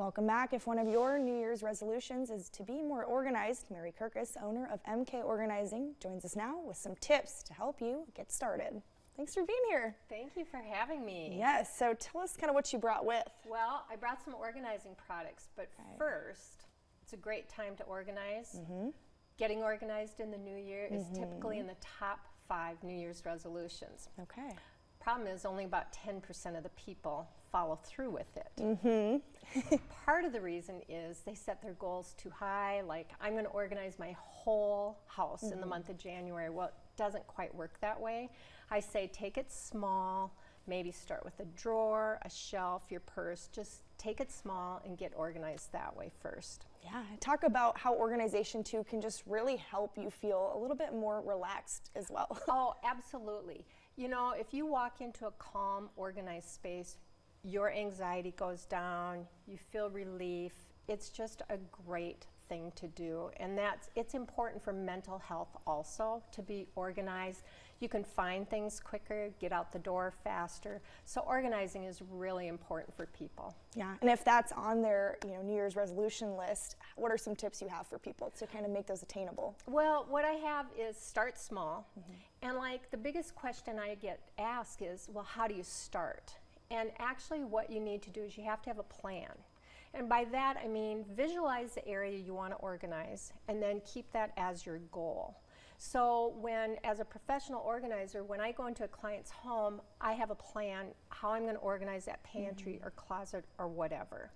Welcome back. If one of your New Year's resolutions is to be more organized, Mary Kirkus, owner of MK Organizing, joins us now with some tips to help you get started. Thanks for being here. Thank you for having me. Yes, so tell us kind of what you brought with. Well, I brought some organizing products, but first, it's a great time to organize. Getting organized in the new year is typically in the top 5 New Year's resolutions. Okay. Problem is only about 10% of the people follow through with it. Part of the reason is they set their goals too high, like I'm going to organize my whole house in the month of January. Well, it doesn't quite work that way. I say take it small, maybe start with a drawer, a shelf, your purse. Just take it small and get organized that way first. Yeah, talk about how organization too can just really help you feel a little bit more relaxed as well. Oh, absolutely. You know, if you walk into a calm, organized space, your anxiety goes down, you feel relief. It's just a great thing to do, and it's important for mental health also to be organized. You can find things quicker, get out the door faster. So organizing is really important for people. Yeah, and if that's on their New Year's resolution list, what are some tips you have for people to kind of make those attainable? Well, what I have is start small. And like the biggest question I get asked is, well, how do you start? And actually what you need to do is you have to have a plan. And by that I mean visualize the area you want to organize and then keep that as your goal. So as a professional organizer, when I go into a client's home, I have a plan how I'm going to organize that pantry or closet or whatever.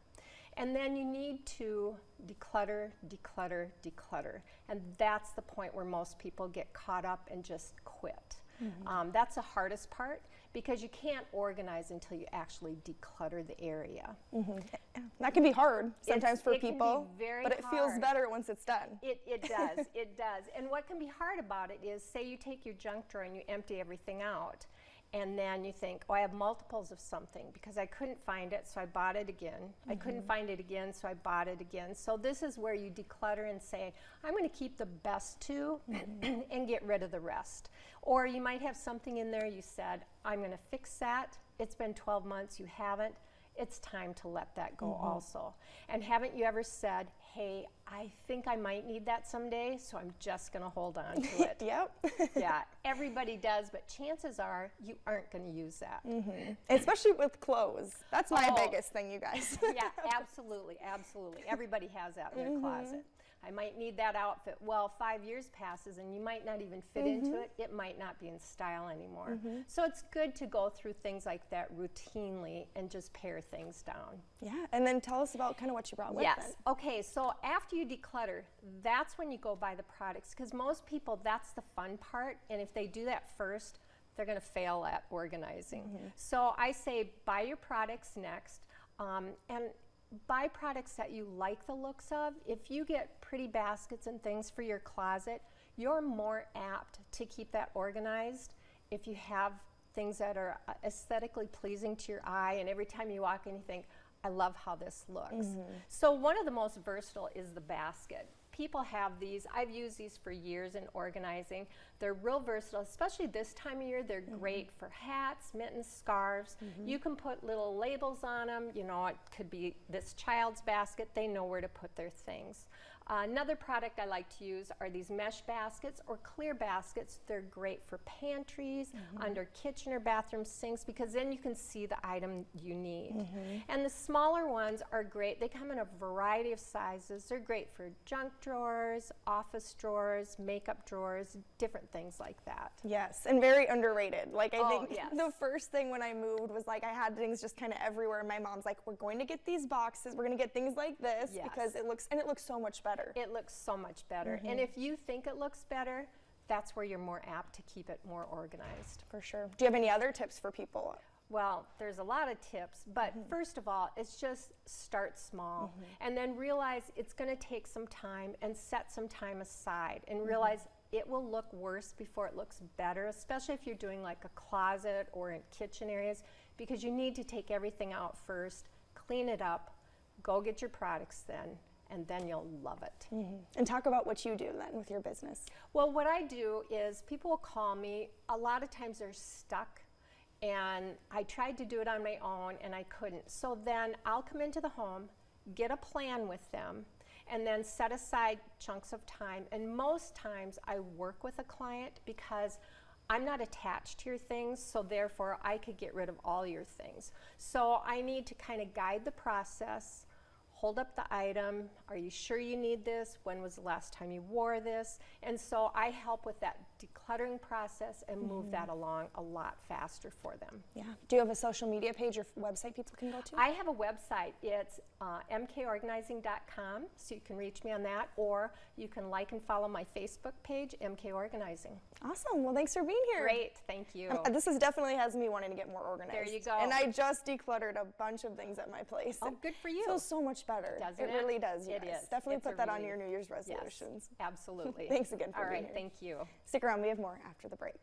And then you need to declutter, declutter, declutter. And that's the point where most people get caught up and just quit. That's the hardest part because you can't organize until you actually declutter the area. That can be hard sometimes for it people, can be very but it feels better once it's done. It does, it does. And what can be hard about it is, say you take your junk drawer and you empty everything out, and then you think, oh, I have multiples of something because I couldn't find it, so I bought it again. I couldn't find it again, so I bought it again. So this is where you declutter and say, I'm going to keep the best 2 and get rid of the rest. Or you might have something in there you said, I'm going to fix that. It's been 12 months, you haven't. It's time to let that go also. And haven't you ever said, hey, I think I might need that someday, so I'm just going to hold on to it? Yep. Yeah, everybody does, but chances are you aren't going to use that. Especially with clothes. That's my biggest thing, you guys. Yeah, absolutely, absolutely. Everybody has that in their closet. I might need that outfit. Well, 5 years passes and you might not even fit into it. It might not be in style anymore. So it's good to go through things like that routinely and just pare things down. Yeah, and then tell us about kind of what you brought with Yes. then. Okay, so after you declutter, that's when you go buy the products, because most people, that's the fun part, and if they do that first, they're going to fail at organizing. So I say buy your products next, and buy products that you like the looks of. If you get pretty baskets and things for your closet, you're more apt to keep that organized if you have things that are aesthetically pleasing to your eye, and every time you walk in you think, I love how this looks. So one of the most versatile is the basket. People have these. I've used these for years in organizing. They're real versatile, especially this time of year. They're great for hats, mittens, scarves. You can put little labels on them. You know, it could be this child's basket. They know where to put their things. Another product I like to use are these mesh baskets or clear baskets. They're great for pantries, under kitchen or bathroom sinks, because then you can see the item you need. And the smaller ones are great. They come in a variety of sizes. They're great for junk drawers, office drawers, makeup drawers, different things like that. Yes, and very underrated. Like I think yes. the first thing when I moved was like I had things just kind of everywhere. My mom's like, we're going to get these boxes. We're going to get things like this because it looks so much better. It looks so much better. And if you think it looks better, that's where you're more apt to keep it more organized. For sure. Do you have any other tips for people? Well, there's a lot of tips, but first of all, it's just start small and then realize it's going to take some time and set some time aside and realize it will look worse before it looks better, especially if you're doing like a closet or in kitchen areas, because you need to take everything out first, clean it up, go get your products then, and then you'll love it. And talk about what you do then with your business. Well, what I do is people will call me. A lot of times they're stuck, and I tried to do it on my own and I couldn't. So then I'll come into the home get a plan with them, and then set aside chunks of time. And most times I work with a client because I'm not attached to your things, so therefore I could get rid of all your things. So I need to kind of guide the process, hold up the item. Are you sure you need this? When was the last time you wore this? And so I help with that decluttering process and move that along a lot faster for them. Yeah. Do you have a social media page or website people can go to? I have a website. It's mkorganizing.com, so you can reach me on that, or you can like and follow my Facebook page, MK Organizing. Awesome. Well, thanks for being here. Great, thank you. This is definitely has me wanting to get more organized. There you go. And I just decluttered a bunch of things at my place. Oh, good for you. It feels so much better. Doesn't it? it? Really does. You It guys. is. Definitely It's a put that on relief. your New Year's resolutions. Yes, absolutely. Thanks again for All being right, here. thank you. Stick around. We have more after the break.